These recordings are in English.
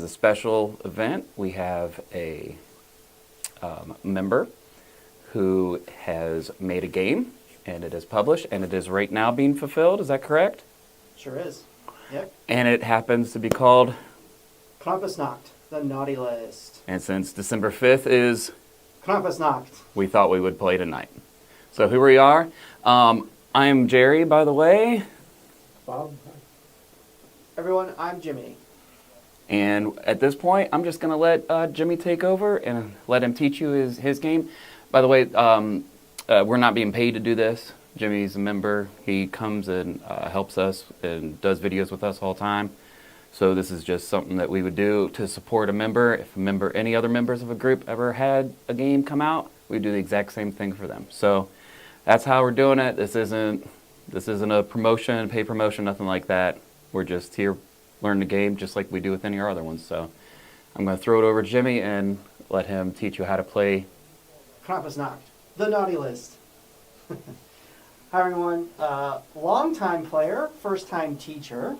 special event. We have a member who has made a game, and it is published, and it is right now being fulfilled. Is that correct? Sure is. Yep. And it happens to be called Krampusnacht-the-naughty-list. And since December 5th is Krampusnacht. we thought we would play tonight. So here we are. I'm Jerry, by the way. Bob. Everyone, I'm Jimmy. And at this point, I'm just going to let Jimmy take over and let him teach you his game. By the way, we're not being paid to do this. Jimmy's a member. He comes and helps us and does videos with us all the time. So this is just something that we would do to support a member. If any other members of a group ever had a game come out, we do the exact same thing for them. So that's how we're doing it. This isn't a promotion, paid promotion, nothing like that. We're just here learn the game just like we do with any of our other ones. So I'm going to throw it over to Jimmy and let him teach you how to play Krampusnacht-the-naughty-list. Hi everyone, long-time player, first-time teacher.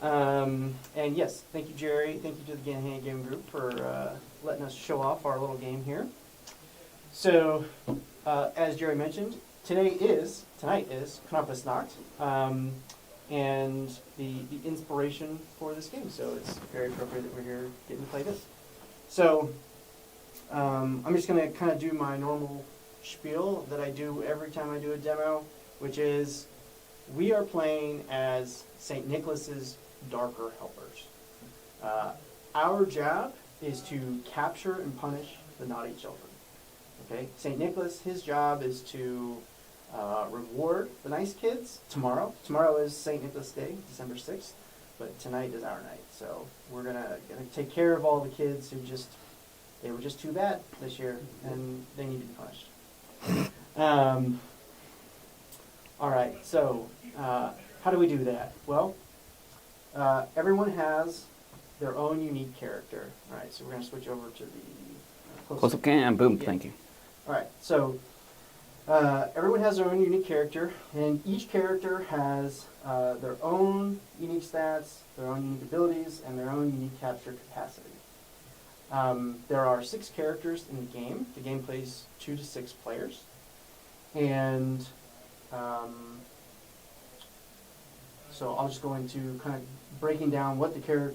And yes, thank you Jerry, thank you to the Gahanna Gaming Group for letting us show off our little game here. So, as Jerry mentioned, tonight is Krampusnacht. And the inspiration for this game, so it's very appropriate that we're here getting to play this. So I'm just going to kind of do my normal spiel that I do every time I do a demo, which is we are playing as St. Nicholas's darker helpers. Our job is to capture and punish the naughty children. Okay, St. Nicholas, his job is to reward the nice kids tomorrow. Tomorrow is St. Nicholas Day, December 6th, but tonight is our night. So we're gonna take care of all the kids who they were just too bad this year, and they need to be punished. All right, so how do we do that? Well, everyone has their own unique character. All right, so we're gonna switch over to the close-up cam. Boom, thank you. All right, so everyone has their own unique character, and each character has their own unique stats, their own unique abilities, and their own unique capture capacity. There are 6 characters in the game. The game plays 2 to 6 players. And so I'll just go into kind of breaking down what you're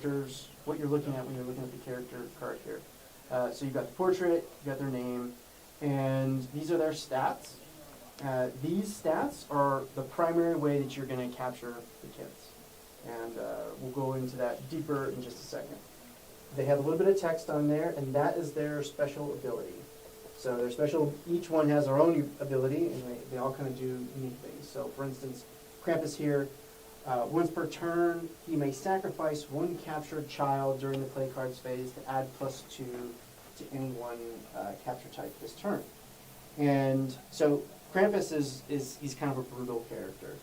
looking at when you're looking at the character card here. So you've got the portrait, you've got their name, and these are their stats. These stats are the primary way that you're going to capture the kids. And we'll go into that deeper in just a second. They have a little bit of text on there, and that is their special ability. So their special, each one has their own ability, and they all kind of do unique things. So for instance, Krampus here, once per turn, he may sacrifice one captured child during the play cards phase to add +2 to any one capture type this turn. And so Krampus he's kind of a brutal character.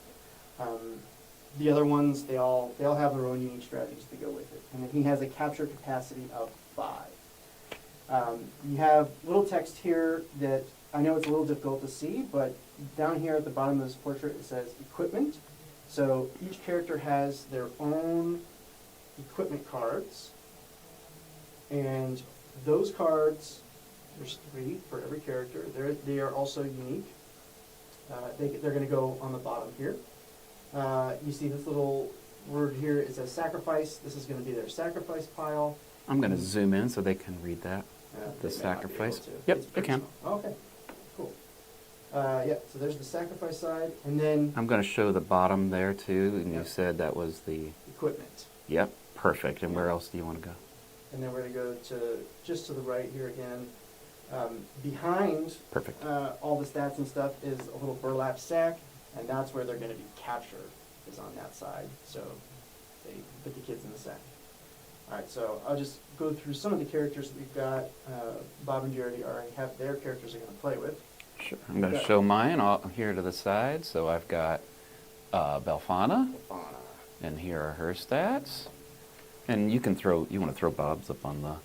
The other ones, they all have their own unique strategies to go with it. And then he has a capture capacity of 5. You have little text here that I know it's a little difficult to see, but down here at the bottom of this portrait it says equipment. So each character has their own equipment cards, and those cards, there's 3 for every character. They are also unique. They're going to go on the bottom here. You see this little word here, it says sacrifice. This is going to be their sacrifice pile. I'm going to zoom in so they can read that. The sacrifice. Yep, they can. Okay, cool. Yeah, so there's the sacrifice side, and then I'm going to show the bottom there too, and you said that was the equipment. Yep, perfect. And where else do you want to go? And then we're going to go to just to the right here again. Behind perfect. All the stats and stuff is a little burlap sack, and that's where they're going to be captured, is on that side. So they put the kids in the sack. All right, so I'll just go through some of the characters that we've got. Bob and Jerry already have their characters they're going to play with. Sure. I'm going to show mine here to the side. So I've got Belfana, and here are her stats. And you want to throw Bob's up on the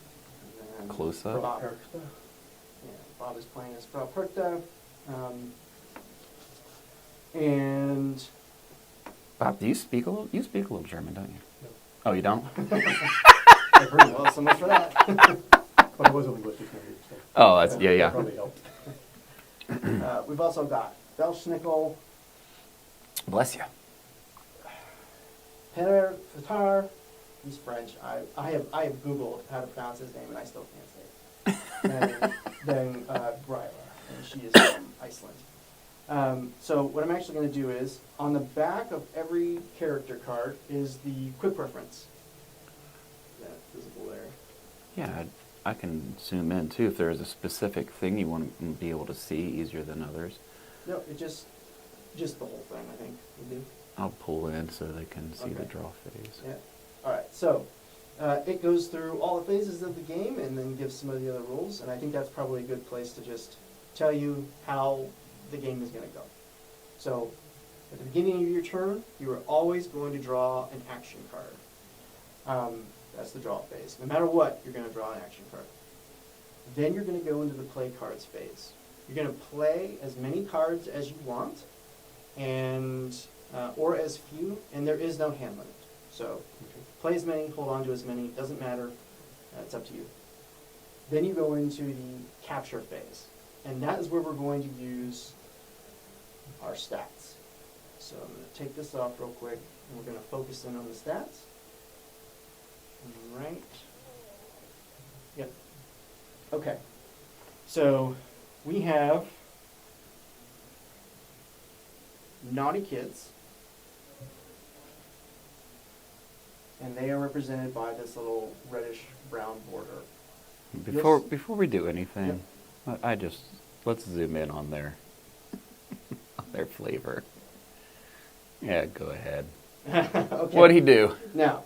close-up. Bob is playing as Frau Perkta. And Bob, you speak a little German, don't you? No. Oh, you don't? I pretty so much for that. But it was only English dictionary. So Oh, that's yeah, that yeah. probably helped. We've also got Belschnickel, Bless you. Tatar. He's French. I have Googled how to pronounce his name, and I still can't say it. And then Gryla, and she is from Iceland. So what I'm actually going to do is, on the back of every character card is the quick reference. Is that visible there? Yeah, I can zoom in too if there is a specific thing you want to be able to see easier than others. No, it just the whole thing, I think, would do. I'll pull in so they can see the Okay. draw phase. Yeah. All right. So it goes through all the phases of the game and then gives some of the other rules. And I think that's probably a good place to just tell you how the game is going to go. So at the beginning of your turn, you are always going to draw an action card. That's the draw phase. No matter what, you're going to draw an action card. Then you're going to go into the play cards phase. You're going to play as many cards as you want, and or as few, and there is no hand limit. So play as many, hold on to as many, doesn't matter. It's up to you. Then you go into the capture phase, and that is where we're going to use our stats. So I'm going to take this off real quick, and we're going to focus in on the stats. Right. Yep. Okay. So we have naughty kids, and they are represented by this little reddish brown border. Before we do anything, let's zoom in on their on their flavor. Yeah, go ahead. Okay. What'd he do? Now,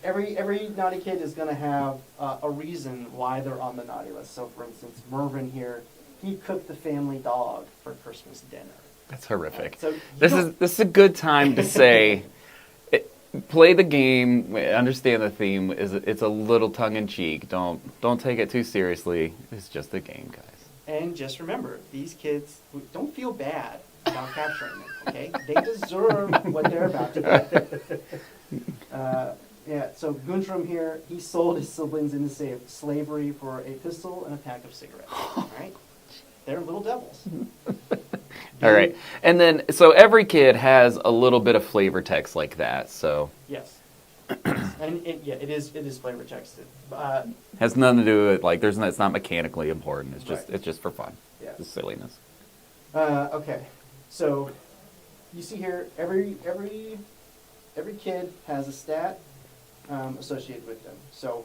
every naughty kid is going to have a reason why they're on the naughty list. So, for instance, Mervyn here, he cooked the family dog for Christmas dinner. That's horrific. So This is a good time to say, play the game. Understand the theme. It's a little tongue in cheek. Don't take it too seriously. It's just a game, guys. And just remember, these kids don't feel bad about capturing them. Okay, they deserve what they're about to get. Yeah. So Guntram here, he sold his siblings into slavery for a pistol and a pack of cigarettes. All right, they're little devils. All right. And then, so every kid has a little bit of flavor text like that, so. Yes. And it is flavor texted. Has nothing to do with, like, it's not mechanically important. It's just, Right. It's just for fun. Yeah. It's silliness. Okay. So you see here, every kid has a stat associated with them. So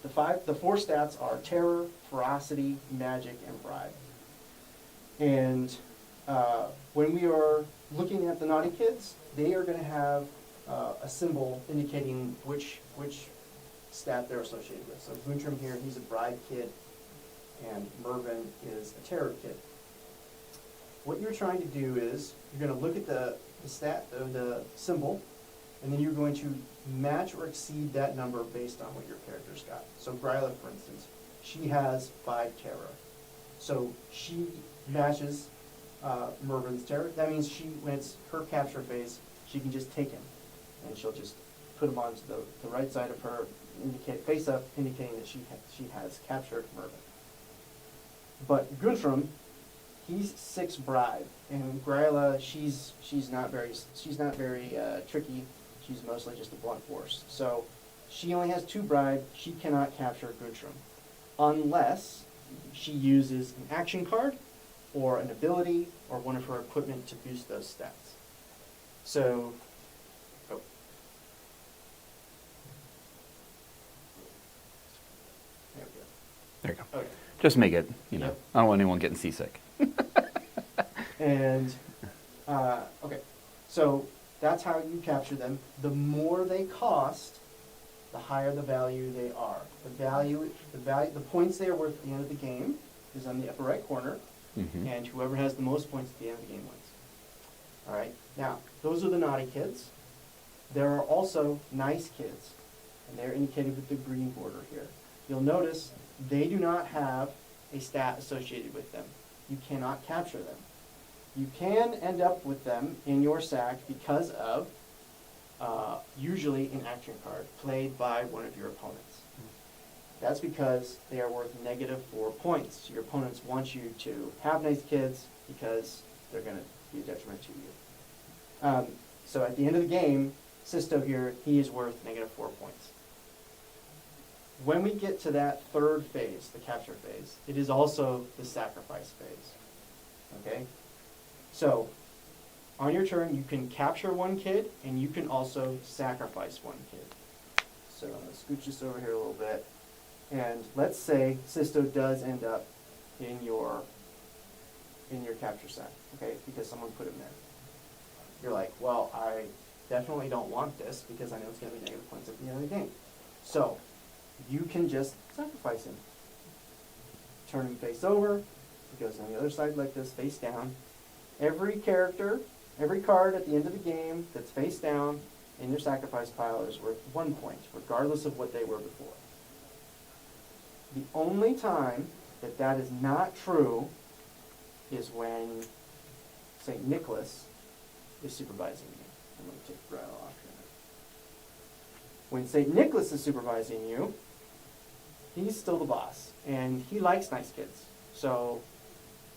the four stats are terror, ferocity, magic, and bribe. And when we are looking at the naughty kids, they are going to have a symbol indicating which stat they're associated with. So Guntram here, he's a bribe kid, and Mervyn is a terror kid. What you're trying to do is you're going to look at the symbol, and then you're going to match or exceed that number based on what your character's got. So Gryla, for instance, she has 5 terror. So she matches Mervyn's terror. That means when it's her capture phase, she can just take him, and she'll just put him onto the right side of her, face up, indicating that she has captured Mervyn. But Guntram, he's 6 bribe, and Gryla, she's not very tricky. She's mostly just a blunt force. So she only has 2 bribe. She cannot capture Guntram unless she uses an action card or an ability or one of her equipment to boost those stats. So, There you go. Okay. Just make it, Yep. I don't want anyone getting seasick. And, okay, so that's how you capture them. The more they cost, the higher the value they are. The points they are worth at the end of the game is on the upper right corner, Mm-hmm. and whoever has the most points at the end of the game wins. All right, now, those are the naughty kids. There are also nice kids, and they're indicated with the green border here. You'll notice they do not have a stat associated with them. You cannot capture them. You can end up with them in your sack because of usually an action card played by one of your opponents. That's because they are worth -4 points. Your opponents want you to have nice kids because they're going to be a detriment to you. So at the end of the game, Sisto here, he is worth -4 points. When we get to that third phase, the capture phase, it is also the sacrifice phase. Okay? So, on your turn, you can capture one kid, and you can also sacrifice one kid. So I'm going to scooch this over here a little bit. And let's say Sisto does end up in your capture set, okay, because someone put him there. You're like, well, I definitely don't want this because I know it's going to be -points at the end of the game. So you can just sacrifice him. Turn him face over. He goes on the other side like this, face down. Every character, every card at the end of the game that's face down in your sacrifice pile is worth 1 point, regardless of what they were before. The only time that that is not true is when St. Nicholas is supervising you. I'm going to take the rattle off here. When St. Nicholas is supervising you, he's still the boss, and he likes nice kids, so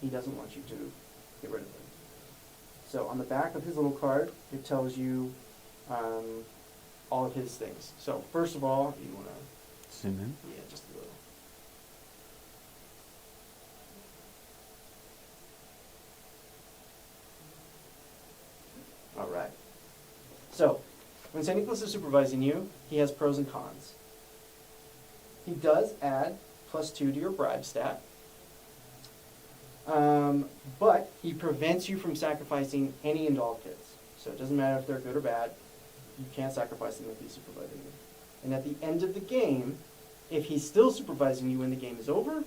he doesn't want you to get rid of them. So on the back of his little card, it tells you all of his things. So first of all, you want to zoom in. Yeah, just a little. All right. So, when St. Nicholas is supervising you, he has pros and cons. He does add +2 to your bribe stat, but he prevents you from sacrificing any and all kids. So it doesn't matter if they're good or bad, you can't sacrifice them if he's supervising you. And at the end of the game, if he's still supervising you when the game is over,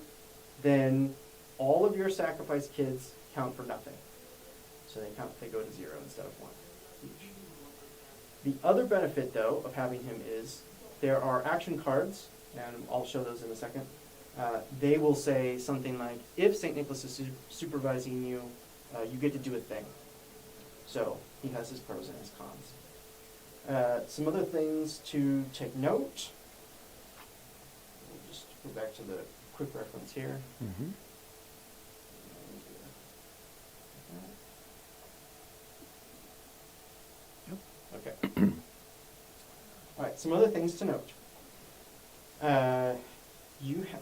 then all of your sacrificed kids count for nothing. So they go to 0 instead of 1 each. The other benefit, though, of having him is there are action cards, and I'll show those in a second. They will say something like, if St. Nicholas is supervising you, you get to do a thing. So he has his pros and his cons. Some other things to take note. We'll just go back to the quick reference here. Mm-hmm. Okay. All right, some other things to note.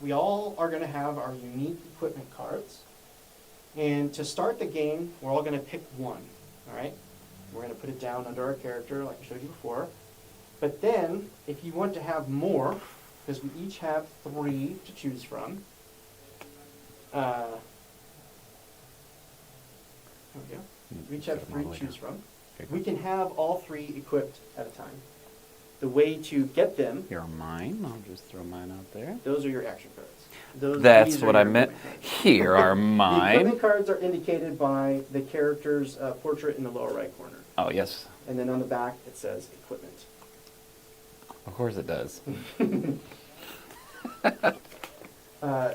We all are going to have our unique equipment cards. And to start the game, we're all going to pick one. All right? We're going to put it down under our character, like I showed you before. But then, if you want to have more, because we each have 3 to choose from, there we go. We each have 3 to choose from. We can have all 3 equipped at a time. The way to get them... Here are mine. I'll just throw mine out there. Those are your action cards. That's what I meant. Here are The mine. equipment cards are indicated by the character's portrait in the lower right corner. Oh, yes. And then on the back, it says equipment. Of course it does.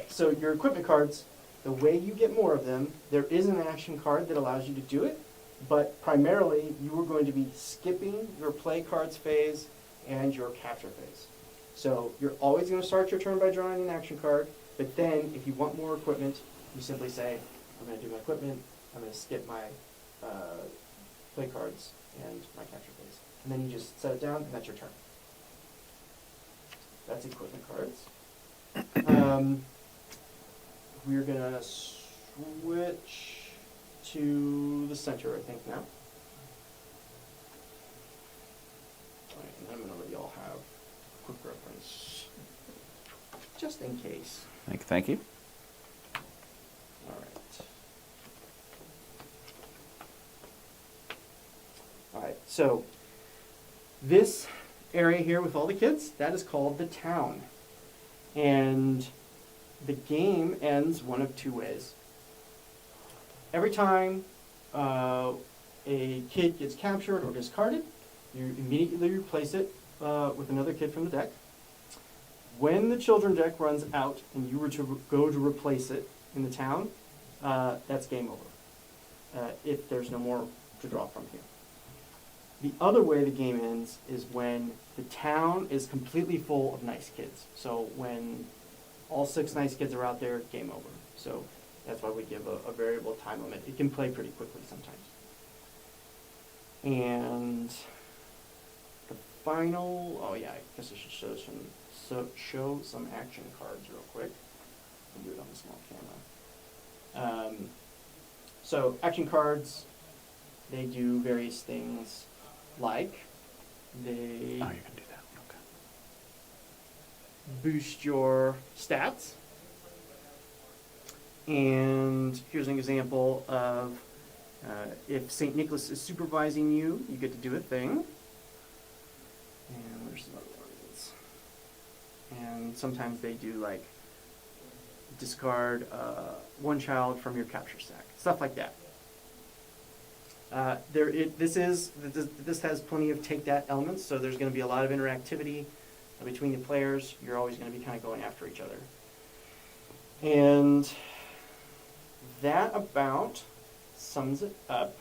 So your equipment cards, the way you get more of them, there is an action card that allows you to do it, but primarily you are going to be skipping your play cards phase and your capture phase. So you're always going to start your turn by drawing an action card, but then if you want more equipment, you simply say, I'm going to do my equipment, I'm going to skip my play cards and my capture phase. And then you just set it down, and that's your turn. That's equipment cards. We're going to switch to the center, I think, now. All right, and I'm going to let you all have a quick reference, just in case. Thank you. All right. All right, so this area here with all the kids, that is called the town. And the game ends one of 2 ways. Every time a kid gets captured or discarded, you immediately replace it with another kid from the deck. When the children deck runs out and you were to go to replace it in the town, that's game over, if there's no more to draw from here. The other way the game ends is when the town is completely full of nice kids. So when all 6 nice kids are out there, game over. So that's why we give a variable time limit. It can play pretty quickly sometimes. And the final, oh yeah, I guess I should show some action cards real quick. I'll do it on the small camera. So action cards, they do various things like they Oh, you can do that. Okay. boost your stats. And here's an example of if St. Nicholas is supervising you, you get to do a thing. And where's some other ones? And sometimes they do like discard 1 child from your capture stack, stuff like that. This has plenty of take that elements, so there's going to be a lot of interactivity between the players. You're always going to be kind of going after each other. And that about sums it up.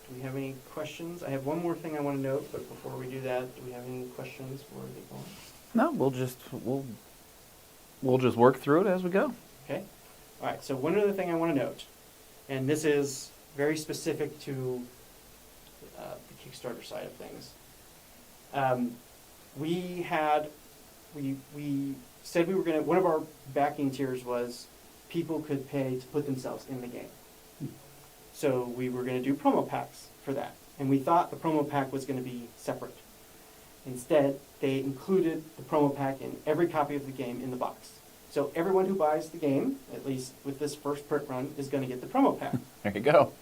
Do we have any questions? I have one more thing I want to note, but before we do that, do we have any questions before we get going? No, we'll just work through it as we go. Okay. All right. So one other thing I want to note, and this is very specific to the Kickstarter side of things. We said we were going to. One of our backing tiers was people could pay to put themselves in the game. So we were going to do promo packs for that, and we thought the promo pack was going to be separate. Instead, they included the promo pack in every copy of the game in the box. So everyone who buys the game, at least with this first print run, is going to get the promo pack. There you go.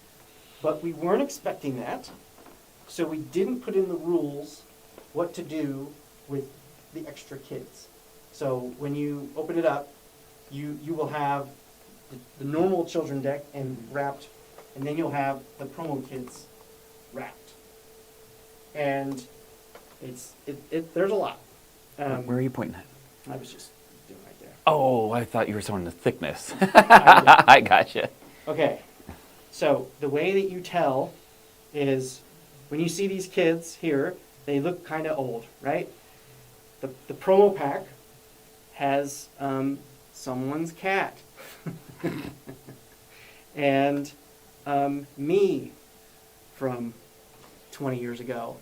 But we weren't expecting that, so we didn't put in the rules what to do with the extra kids. So when you open it up, you will have the normal children deck and wrapped, and then you'll have the promo kids wrapped. And there's a lot. Where are you pointing at? I was just doing right there. Oh, I thought you were showing the thickness. I I gotcha. Okay, so the way that you tell is when you see these kids here, they look kind of old, right? The promo pack has someone's cat. And me from 20 years ago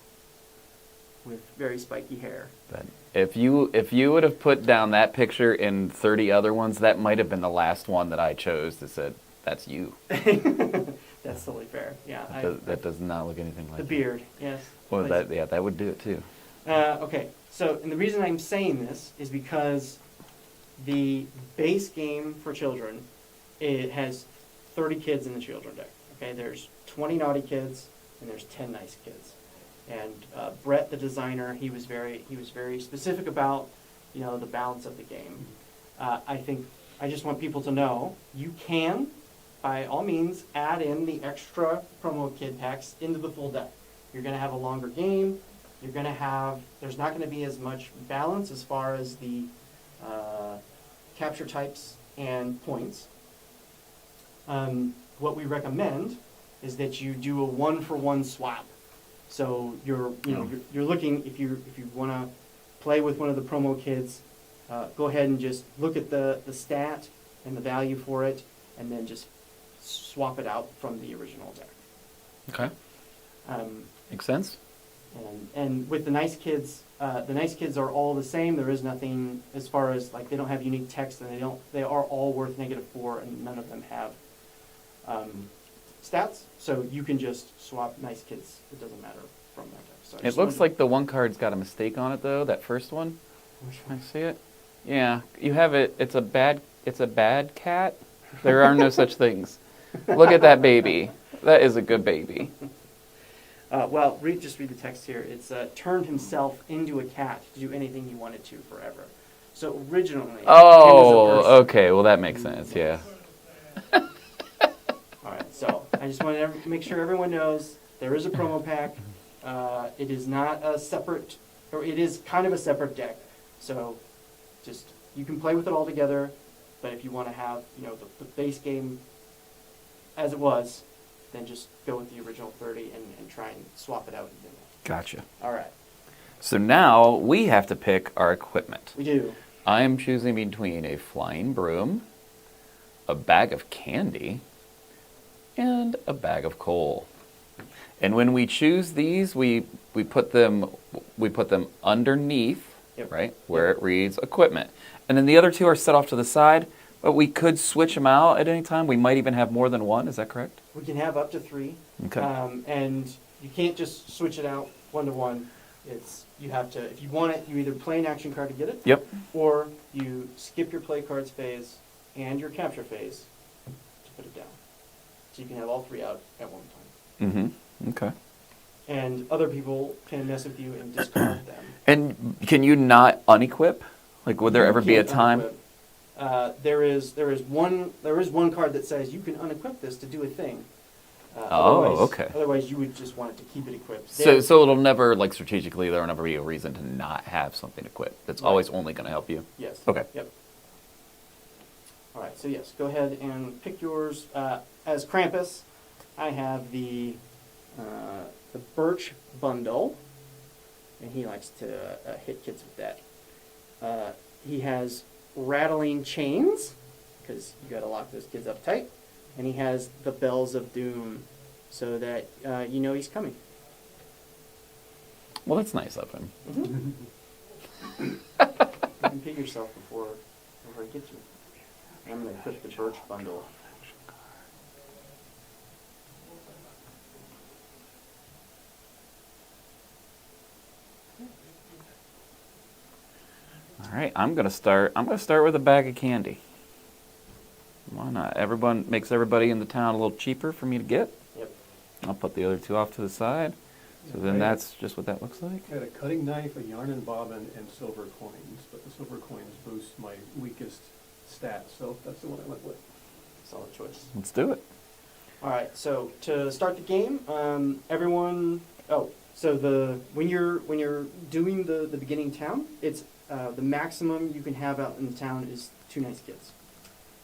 with very spiky hair. But if you would have put down that picture in 30 other ones, that might have been the last one that I chose that said, that's you. That's totally fair. Yeah. That does not look anything like the you. beard, yes. Well, that would do it too. Okay, so and the reason I'm saying this is because the base game for children, it has 30 kids in the children deck. Okay, there's 20 naughty kids and there's 10 nice kids. And Brett, the designer, he was very specific about the balance of the game. I just want people to know you can, by all means, add in the extra promo kid packs into the full deck. You're going to have a longer game. There's not going to be as much balance as far as the capture types and points. What we recommend is that you do a 1-for-1 swap. So you're looking, if you want to play with one of the promo kids, go ahead and just look at the stat and the value for it, and then just swap it out from the original deck. Okay. Makes sense. And with the nice kids are all the same. There is nothing as far as they don't have unique text, and they are all worth -4, and none of them have stats. So you can just swap nice kids. It doesn't matter from that deck. So It looks like the one card's got a mistake on it though. That first one. Which I one? see it. Yeah, you have it. It's a bad cat. There are no such things. Look at that baby. That is a good baby. Well, just read the text here. It's turned himself into a cat to do anything he wanted to forever. So originally, he was a person. Okay. Well, that makes sense. Yeah. All right. So I just want to make sure everyone knows there is a promo pack. It is not a separate, or it is kind of a separate deck. So just you can play with it all together. But if you want to have the base game as it was, then just go with the original 30 and try and swap it out. Gotcha. All right. So now we have to pick our equipment. We do. I am choosing between a flying broom, a bag of candy, and a bag of coal. And when we choose these, we put them underneath, Yep. right, where it reads equipment. And then the other two are set off to the side, but we could switch them out at any time. We might even have more than one. Is that correct? We can have up to 3. Okay. And you can't just switch it out 1 to 1. You have to, if you want it, you either play an action card to get it. Yep. Or you skip your play cards phase and your capture phase to put it down. So you can have all 3 out at one time. Mm-hmm. Okay. And other people can mess with you and discard them. And can you not unequip? Like, would there You ever be a can't time? unequip. There is one card that says you can unequip this to do a thing. Okay. Otherwise, you would just want it to keep it equipped. So it'll never, like, strategically, there'll never be a reason to not have something equipped. That's Right. always only going to help you. Yes. Okay. Yep. All right. So yes, go ahead and pick yours. As Krampus, I have the birch bundle, and he likes to hit kids with that. He has rattling chains, because you got to lock those kids up tight. And he has the bells of doom, so that you know he's coming. Well, that's nice of him. Mm-hmm. You can pee yourself before I get you. I'm going to equip the birch bundle. All right, I'm gonna start with a bag of candy. Why not? Everyone makes everybody in the town a little cheaper for me to get. Yep. I'll put the other 2 off to the side. So then that's just what that looks like. I had a cutting knife, a yarn and bobbin, and silver coins, but the silver coins boost my weakest stat, so that's the one I went with. Solid choice. Let's do it. All right. So to start the game, everyone. Oh, so when you're doing the beginning town, it's the maximum you can have out in the town is 2 nice kids.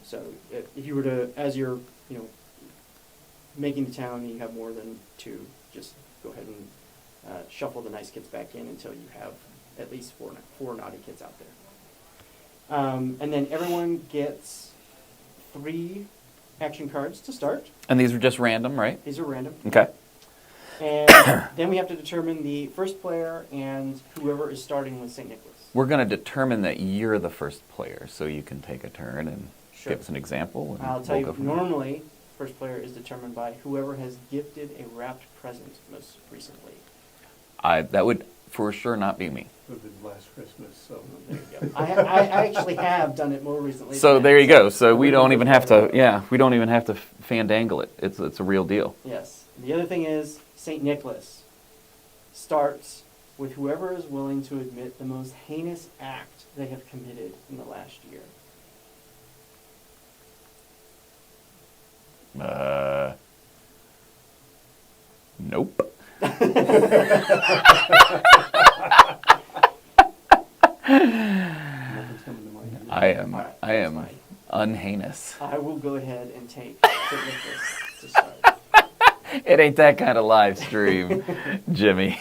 So if you were to, as you're making the town, and you have more than 2, just go ahead and shuffle the nice kids back in until you have at least 4 naughty kids out there. And then everyone gets 3 action cards to start. And these are just random, right? These are random. Okay. And then we have to determine the first player and whoever is starting with St. Nicholas. We're gonna determine that you're the first player, so you can take a turn and Sure. give us an example. And I'll tell we'll you, go from there. normally, first player is determined by whoever has gifted a wrapped present most recently. That would for sure not be me. It would have been last Christmas, so. There you go. I actually have done it more recently. So than there that, you go. So we we're don't the even first have to. player. Yeah, we don't even have to fandangle it. It's a real deal. Yes. The other thing is, St. Nicholas starts with whoever is willing to admit the most heinous act they have committed in the last year. Nope. Nothing's coming to mind. I am. All right, I am that's fine. unheinous. I will go ahead and take St. Nicholas to start. It ain't that kind of live stream, Jimmy.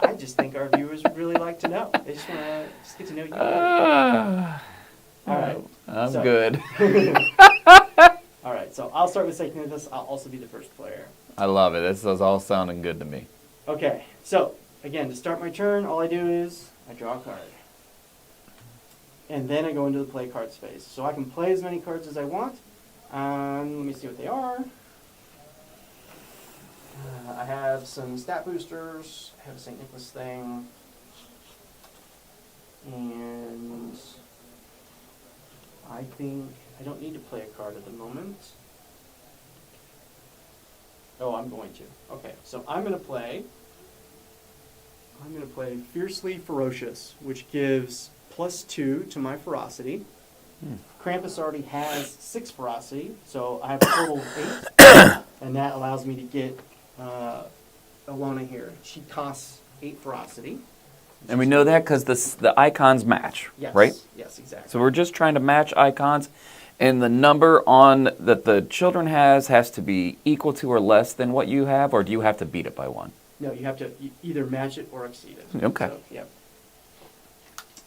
I just think our viewers would really like to know. They just want to get to know you. All right. I'm So- good. All right, so I'll start with St. Nicholas. I'll also be the first player. I love it. This is all sounding good to me. Okay, so again, to start my turn, all I do is I draw a card. And then I go into the play cards phase. So I can play as many cards as I want. Let me see what they are. I have some stat boosters. I have a St. Nicholas thing. And I think I don't need to play a card at the moment. Oh, I'm going to. Okay, so I'm going to play Fiercely Ferocious, which gives +2 to my ferocity. Krampus already has 6 ferocity, so I have a total of 8, and that allows me to get Alona here. She costs 8 ferocity. And we know that because the icons match, Yes, right? yes, exactly. So we're just trying to match icons. And the number on that the children has to be equal to or less than what you have, or do you have to beat it by one? No, you have to either match it or exceed it. Okay. So, yep.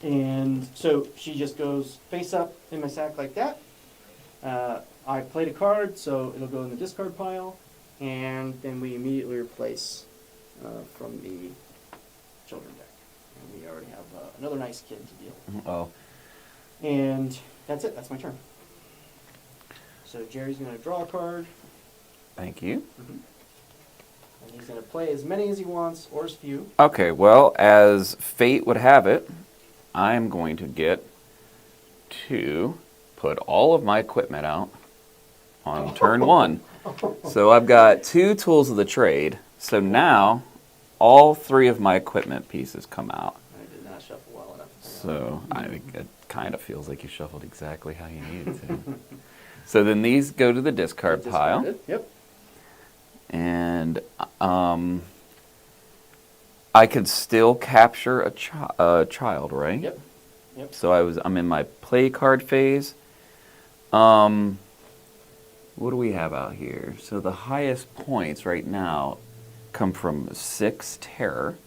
And so she just goes face up in my sack like that. I played a card, so it'll go in the discard pile, and then we immediately replace from the children deck. And we already have another nice kid to deal. Oh. And that's it. That's my turn. So Jerry's going to draw a card. Thank you. And he's going to play as many as he wants or as few. Okay, well, as fate would have it, I'm going to get to put all of my equipment out on turn 1. So I've got 2 tools of the trade. So now all 3 of my equipment pieces come out. I did not shuffle well enough. So it kind of feels like you shuffled exactly how you needed to. So then these go to the discard pile. Discarded. Yep. And I could still capture a child, right? Yep. Yep. So I'm in my play card phase. What do we have out here? So the highest points right now come from 6 terror.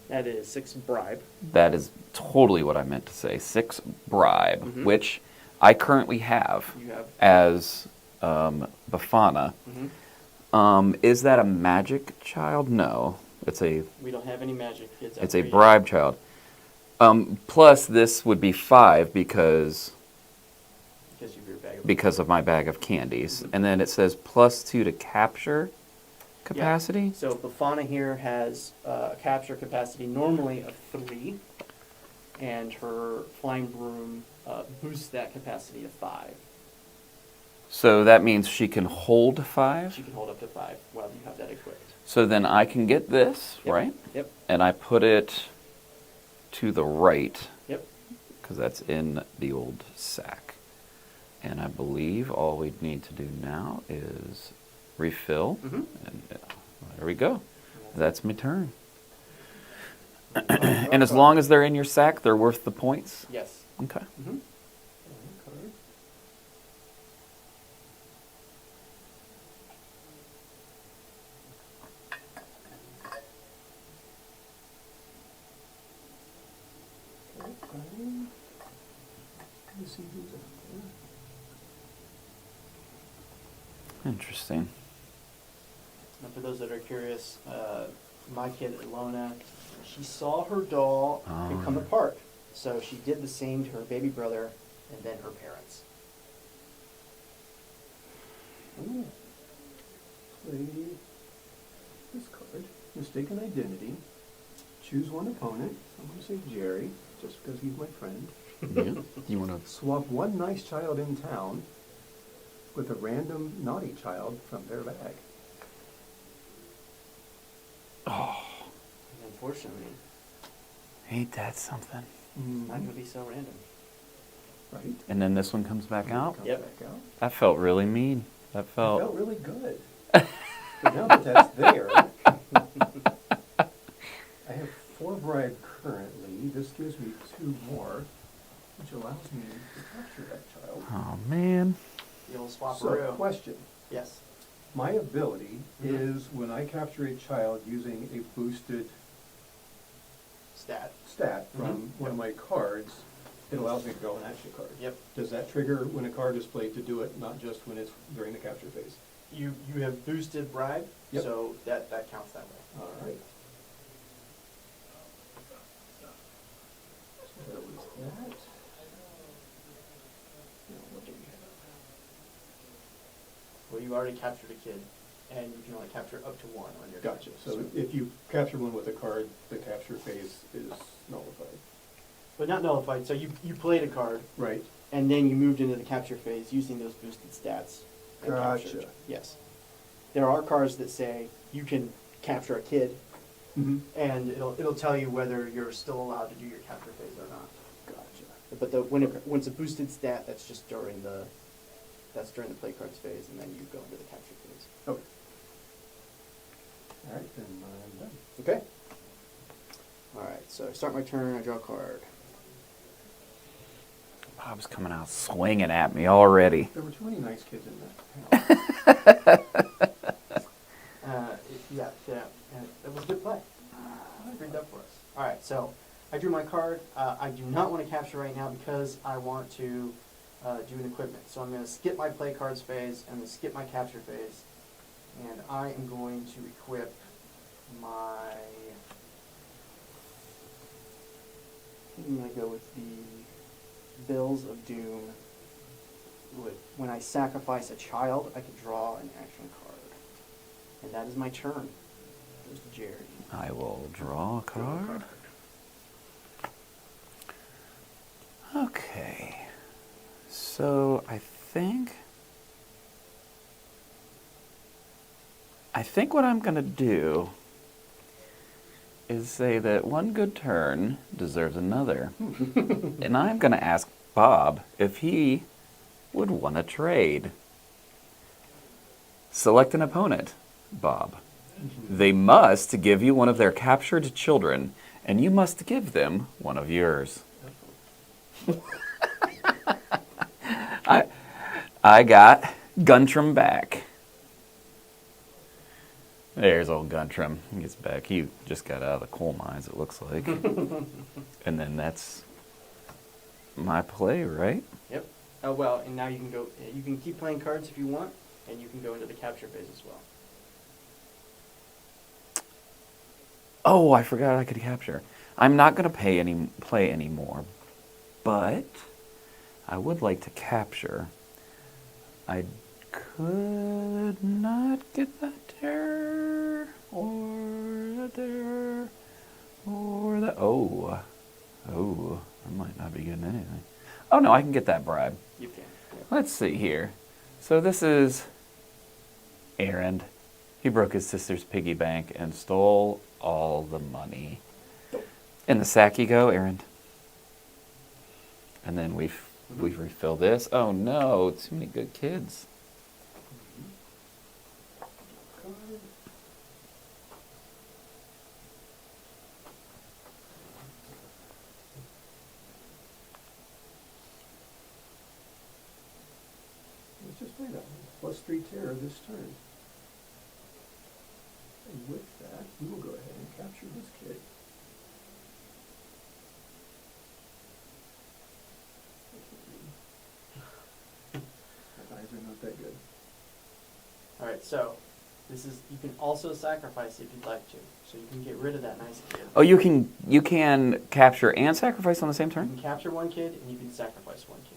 That is 6 bribe. That is totally what I meant to say. 6 bribe, Mhm. which I currently have You have. as Bafana. Mhm. Is that a magic child? No. We don't have any magic kids. It's a bribe child. Plus, this would be 5 because of my bag of candies. And then it says +2 to capture capacity. Yeah. So Bafana here has a capture capacity normally of 3, and her flying broom boosts that capacity to 5. So that means she can hold 5? She can hold up to 5 while you have that equipped. So then I can get this, Yep. right? Yep. And I put it to the right. Yep. Because that's in the old sack. And I believe all we need to do now is refill. Mhm. And there we go. That's my turn. And as long as they're in your sack, they're worth the points? Yes. Okay. Mhm. Let's see who's out Interesting. And for those that are curious, my kid Ilona, she saw her doll come apart. So she did the same to her baby brother and then her parents. there. Play this card. Mistaken identity. Choose one opponent. I'm going to say Jerry, just because he's my friend. Yeah. You want to... Swap one nice child in town with a random naughty child from their bag. Oh, And unfortunately, ain't that something? not going to be so random. Right? And then this one comes back out? Comes Yep. back out. That felt really mean. That It felt... felt really good. But now that that's there, I have 4 bribe currently. This gives me 2 more, which allows me to capture that child. Oh, man. You'll swap So, a question. Yes. My ability Mhm. is when I capture a child using a boosted Stat. stat from Mhm. one of my cards, it allows me to draw an action card. Yep. Does that trigger when a card is played to do it, not just when it's during the capture phase? You have boosted bribe, Yep. so that counts that way. All right. So that was that. Now, what do we have? Well, you already captured a kid, and you can only capture up to 1 on your Gotcha. turn. So if you capture one with a card, the capture phase is nullified. But not nullified. So you played a card, Right. and then you moved into the capture phase using those boosted stats. And Gotcha. captured. Yes. There are cards that say you can capture a kid, Mm-hmm. and it'll tell you whether you're still allowed to do your capture phase or not. Gotcha. But when it's a boosted stat, that's just during the play cards phase, and then you go into the capture phase. Okay. All right, then I'm done. Okay. All right. So I start my turn. I draw a card. Bob's coming out swinging at me already. There were too many nice kids in that panel. Yeah. And it was a good play. Read that for us. All right, so I drew my card. I do not want to capture right now because I want to do an equipment. So I'm going to skip my play cards phase and then skip my capture phase. And I am going to equip my... I'm going to go with the Bills of Doom. When I sacrifice a child, I can draw an action card. And that is my turn. Goes to Jerry. I will draw a card. Okay. So I think what I'm going to do is say that one good turn deserves another. And I'm going to ask Bob if he would want to trade. Select an opponent, Bob. They must give you one of their captured children, and you must give them one of yours. I got Guntram back. There's old Guntram. He gets back. He just got out of the coal mines, it looks like. And then that's my play, right? Yep. Oh, well, and now you can go, you can keep playing cards if you want, and you can go into the capture phase as well. Oh, I forgot I could capture. I'm not going to play anymore, but I would like to capture. I could not get that there, or that there, or that. Oh, I might not be getting anything. Oh no, I can get that bribe. You can. Yep. Let's see here. So this is Aaron. He broke his sister's piggy bank and stole all the money. In the sack you go, Aaron. And then we've refilled this. Oh no, too many good kids. Let's just play that one. +3 terror this turn. And with that, we will go ahead and capture this kid. My eyes are not that good. All right, so this is, you can also sacrifice if you'd like to. So you can get rid of that nice kid. Oh, you can capture and sacrifice on the same You turn? can capture one kid and you can sacrifice one kid.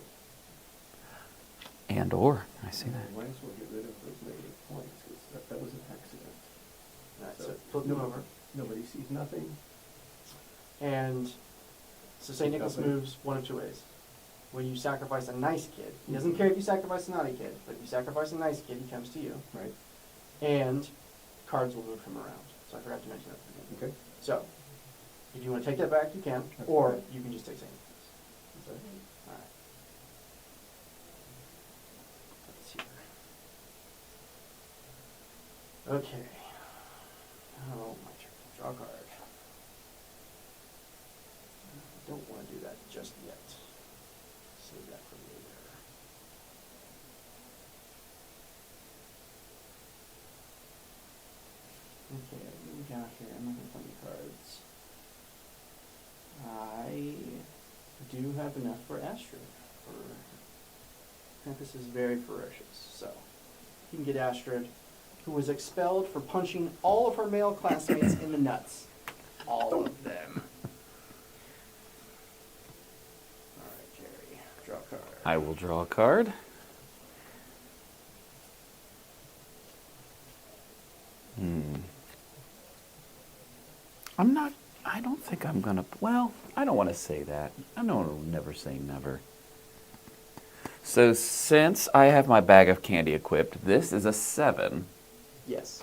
And or, I see I that. might as well get rid of those negative points, because that was an accident. All right, so flip them over. Nobody sees nothing. And so St. Nicholas Nothing. moves one of two ways. When you sacrifice a nice kid, he doesn't care if you sacrifice a naughty kid, but if you sacrifice a nice kid, he comes to you. Right. And cards will move him around. So I forgot to mention that at the beginning. Okay. So, if you want to take that back, you can, That's or fine. you can just take St. Nicholas. Is that right? All right. Let's see here. Okay. Oh, my turn. Draw a card. I don't want to do that just yet. Save that for later. Okay, what do we got here? I'm looking at the cards. I do have enough for Astrid. Krampus is very ferocious, so you can get Astrid, who was expelled for punching all of her male classmates in the nuts. All of them. All right, Jerry, draw a card. I will draw a card. I don't think I'm gonna, well, I don't want to say that. I don't want to never say never. So since I have my bag of candy equipped, this is a 7. Yes,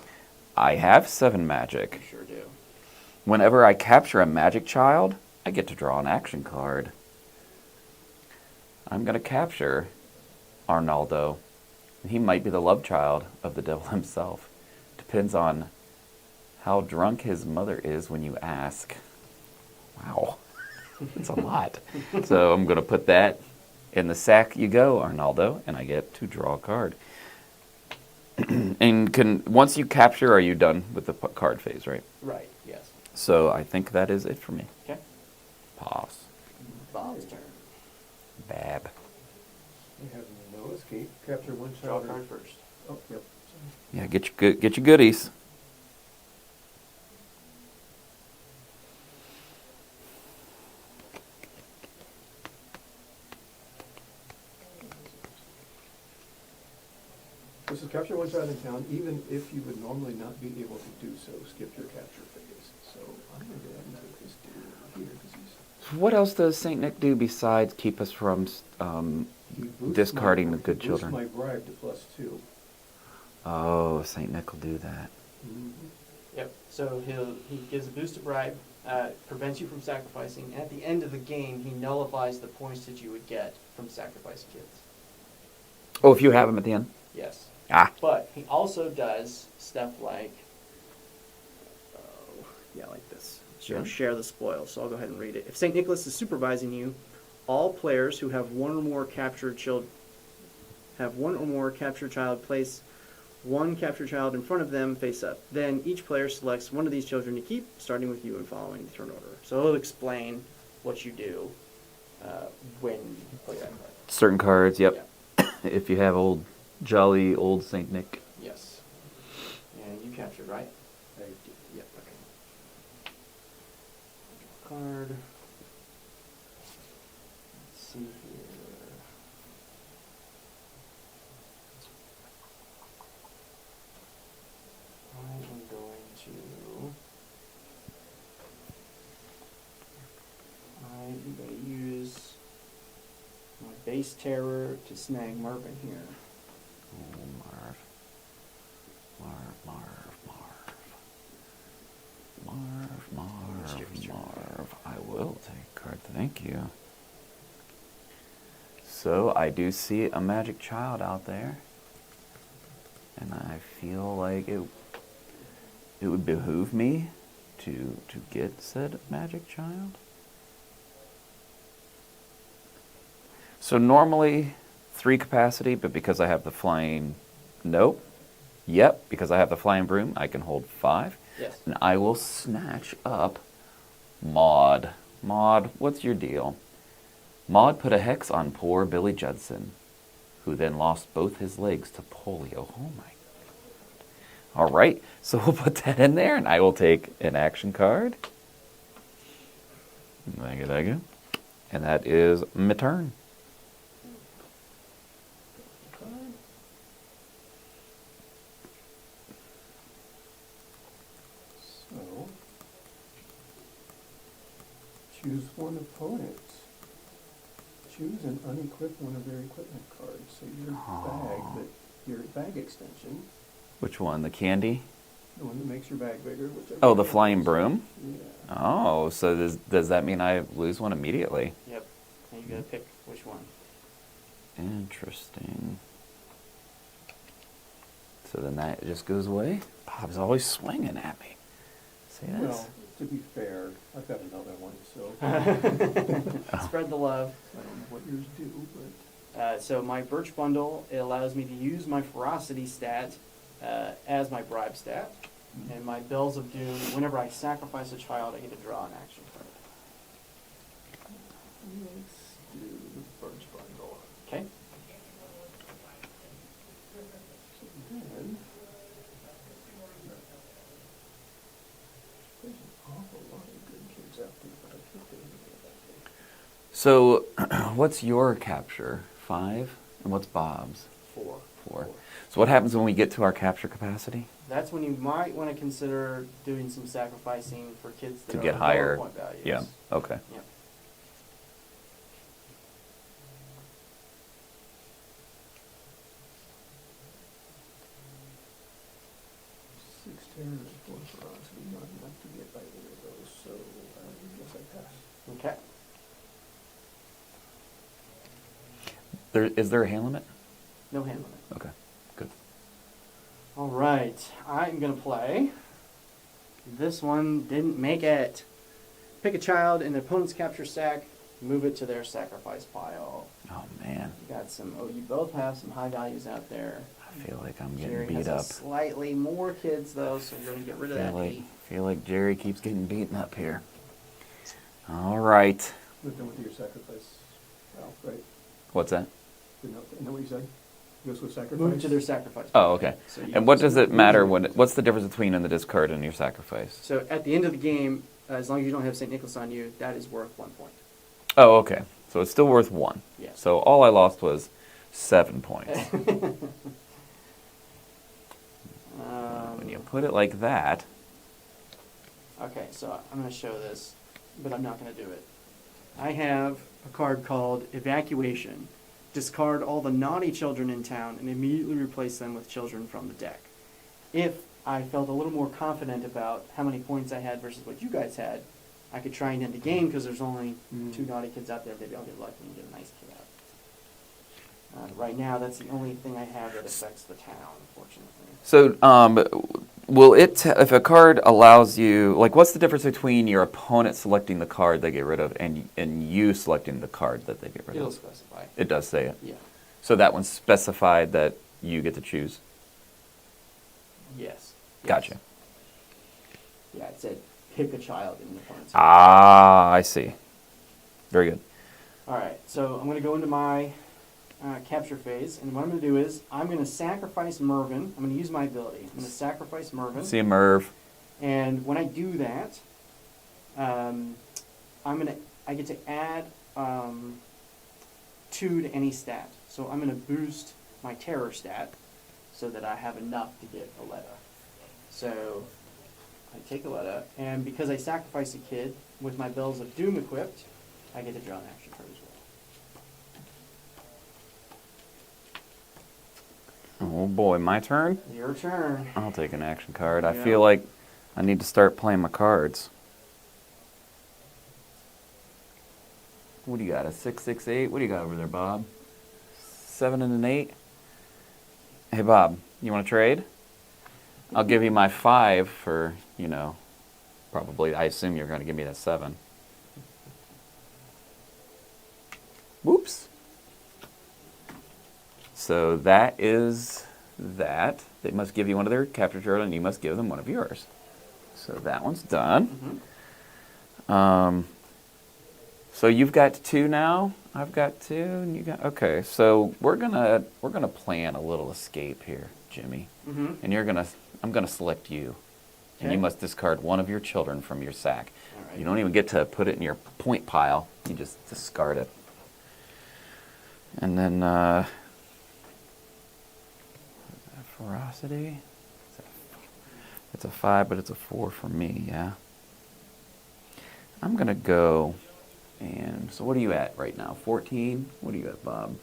I have 7 magic. you sure do. Whenever I capture a magic child, I get to draw an action card. I'm going to capture Arnaldo. He might be the love child of the devil himself. Depends on how drunk his mother is when you ask. Wow. That's a lot. So I'm going to put that In the sack you go, Arnaldo, and I get to draw a card. And once you capture, are you done with the card phase, right? Right, yes. So I think that is it for me. Okay. Pass. Bob's turn. Bab. We have no escape. Capture one Draw a child. card first. Oh, yep. Yeah, get your goodies. This is capture one child in town, even if you would normally not be able to do so. Skip your capture phase. So I'm going to go ahead and take this dude over here because he's... What else does Saint Nick do besides keep us from he boosts discarding my- the good he boosts children? my bribe to +2. Oh, Saint Nick will do that. Mm-hmm. Yep. So he gives a boost to bribe, prevents you from sacrificing, and at the end of the game, he nullifies the points that you would get from sacrificing kids. Oh, if you have him at the end? Yes. Ah. But he also does stuff like, like this. Sure. Share the spoils. So I'll go ahead and read it. If St. Nicholas is supervising you, all players who have one or more captured child place one captured child in front of them face up. Then each player selects one of these children to keep, starting with you and following the turn order. So it'll explain what you do when you play that card. Certain cards, yep. Yeah. If you have jolly old Saint Nick. Yes. And you captured, right? I did. Yep. Okay. Card. Let's see here. I am going to use my base terror to snag Mervin here. Oh, Marv. I will take card, thank you. So I do see a magic child out there. And I feel like it would behoove me to get said magic child. So normally 3 capacity, but because I have the flying, nope. Yep, because I have the flying broom, I can hold 5. Yes. And I will snatch up Maud. Maud, what's your deal? Maud put a hex on poor Billy Judson, who then lost both his legs to polio. Oh my. All right, so we'll put that in there, and I will take an action card. Thank you. And that is my turn. So, choose one opponent. Choose and unequip one of their equipment cards. So your bag extension, Which one? The candy? the one that makes your bag bigger. Whichever Oh, the one. flying broom? Yeah. Oh, so does that mean I lose one immediately? Yep. And you gotta pick which one. Interesting. So then that just goes away? Bob's always swinging at me. See this? Well, to be fair, I've got another one, so Spread the love. I don't know what yours do, but So my Birch Bundle, it allows me to use my Ferocity stat as my Bribe stat. And my Bells of Doom, whenever I sacrifice a child, I get to draw an action card. let's do the Birch Bundle. Okay? So then, there's an awful lot of good kids out there, but I can't do anything about it. So what's your capture? 5? And what's Bob's? 4. 4. So what happens when we get to our capture capacity? That's when you might want to consider doing some sacrificing for kids that To are get lower higher. point values. Yeah, okay. Yep. Six terror and 4 ferocity, not enough to get by either of those, so I guess I pass. Okay. Is there a hand limit? No hand limit. Okay, good. All right, I'm gonna play. This one didn't make it. Pick a child in the opponent's capture stack move it to their sacrifice pile. Oh man, You got some. Oh, you both have some high values out there. I feel like I'm getting Jerry beat has up. slightly more kids though, so we're gonna get rid of that eight. Feel like Jerry keeps getting beaten up here. All right. We're done with your sacrifice, Ralph, right? What's that? Isn't that what you said? Goes with sacrifice? Move it to their sacrifice Oh, pile. okay. So you And what just does it move matter what's the difference between in the discard and your sacrifice? So at the end of the game, as long as you don't have St. Nicholas on you, that is worth 1 point. Oh, okay. So it's still worth 1. Yes. So all I lost was 7 points. When you put it like that, Okay, so I'm going to show this, but I'm not going to do it. I have a card called Evacuation. Discard all the naughty children in town and immediately replace them with children from the deck. If I felt a little more confident about how many points I had versus what you guys had, I could try and end the game because there's only 2 naughty kids out there. Maybe I'll get lucky and get a nice kid out. Right now, that's the only thing I have that affects the town, unfortunately. so will it if a card allows you, like, what's the difference between your opponent selecting the card they get rid of and you selecting the card that they get rid It'll of? specify. It does say it. Yeah. So that one's specified that you get to choose. Yes. Gotcha. Yeah, it said pick a child in the opponent's Ah, I see. Very good. All right, so I'm going to go into my capture phase, and what I'm going to do is I'm going to sacrifice Mervyn. I'm going to use my ability. I'm going to sacrifice Mervyn, See a Merv. and when I do that, I get to add 2 to any stat. So I'm going to boost my terror stat so that I have enough to get a Letta. So I take a Letta, and because I sacrifice a kid with my Bells of Doom equipped, I get to draw an action card as well. Oh boy, my turn? Your turn. I'll take an action card. I Yeah. feel like I need to start playing my cards. What do you got? A 6, 6, 8? What do you got over there, Bob? 7 and an 8? Hey, Bob, you want to trade? I'll give you my 5 for, probably, I assume you're going to give me that 7. Whoops. So that is that. They must give you one of their capture turtle, and you must give them one of yours. So that one's done. So you've got 2 now. I've got 2, and you got. Okay. So we're gonna plan a little escape here, Jimmy. And I'm gonna select you, and you must discard one of your children from your sack. All right. You don't even get to put it in your point pile. You just discard it. And then ferocity. It's a 5, but it's a 4 for me. Yeah. I'm gonna go. And so what are you at right now? 14? What are you at, Bob?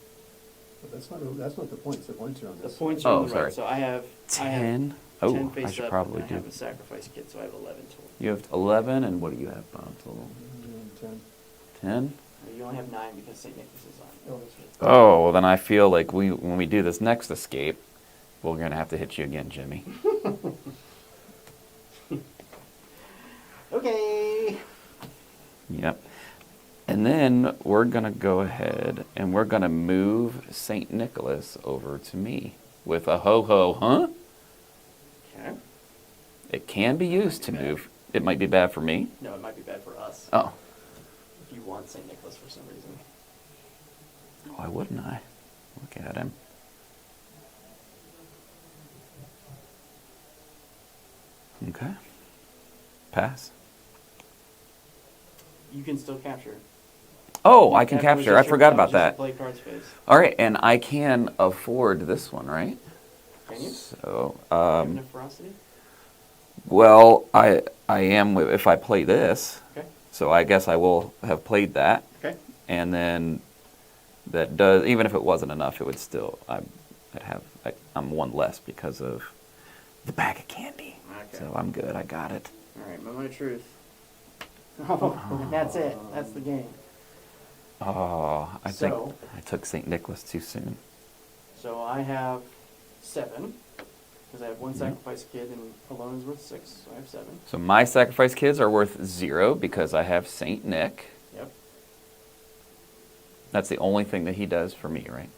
But that's not the points. The points are on The this. points are on Oh, the sorry. right. So I have 10? 10 Oh, face I should up, probably and I do. have a sacrifice kid, so I have 11 total. You have 11, and what do you have, Bob, total? 10. 10? You only have 9 because St. Nicholas is on. Oh, that's right. Oh, well, then I feel like when we do this next escape, we're going to have to hit you again, Jimmy. Okay. Yep. And then we're going to go ahead and we're going to move St. Nicholas over to me with a ho-ho, huh? Okay. It can be used to Might be bad. move. It might be bad for me. No, it might be bad for us. Oh. If you want St. Nicholas for some reason. Why wouldn't I? Look at him. Okay. Pass. You can still capture. Oh, I can That was capture. I just forgot that about was just that. a play cards phase. All right, and I can afford this one, right? Can you? So, You have enough ferocity? well, I am if I play this. Okay. So I guess I will have played that, Okay. and then that does. Even if it wasn't enough, it would still. I'm 1 less because of the bag of candy. Okay. So I'm good. I got it. All right, moment of truth. Oh, that's it. That's the game. Oh, I think So- I took St. Nicholas too soon. So I have 7, because I have 1 sacrifice kid, and alone is worth 6, so I have 7. So my sacrifice kids are worth 0 because I have Saint Nick. Yep. That's the only thing that he does for me, right?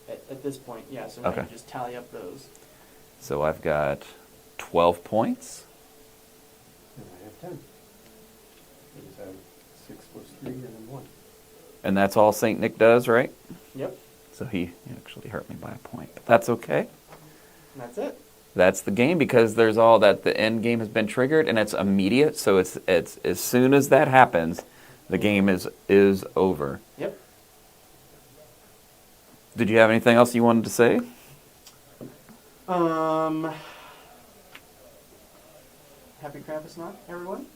At this point, yeah. So now Okay. you just tally up those. So I've got 12 points. And I have 10. I just have 6 plus 3 and then 1. And that's all St. Nick does, right? Yep. So he actually hurt me by a point. But that's okay. And that's it. That's the game, because there's all that the end game has been triggered and it's immediate. So it's as soon as that happens, the game is over. Yep. Did you have anything else you wanted to say? Happy Krampusnacht, everyone.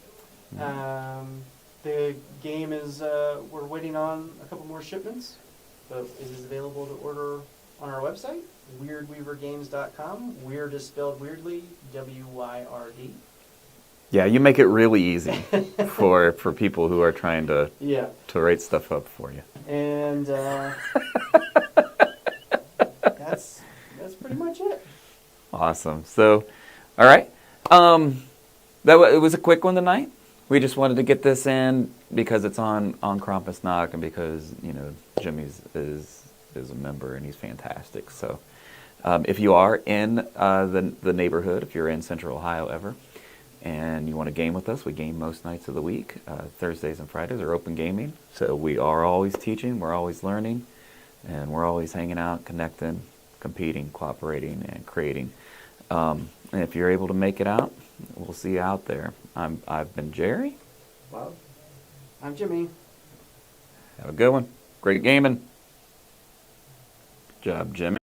The game is, we're waiting on a couple more shipments, but it is available to order on our website, weirdweavergames.com. Weird is spelled weirdly, W-Y-R-D. Yeah, you make it really easy for people who are trying to Yeah. write stuff up for you. And that's pretty much it. Awesome. So, all right. It was a quick one tonight. We just wanted to get this in because it's on Krampusnacht and because Jimmy's is a member and he's fantastic. So, if you are in the neighborhood, if you're in Central Ohio ever, and you want to game with us, we game most nights of the week. Thursdays and Fridays are open gaming. So we are always teaching, we're always learning, and we're always hanging out, connecting, competing, cooperating, and creating. And if you're able to make it out, we'll see you out there. I've been Jerry. Bob? I'm Jimmy. Have a good one. Great gaming. Good job, Jimmy.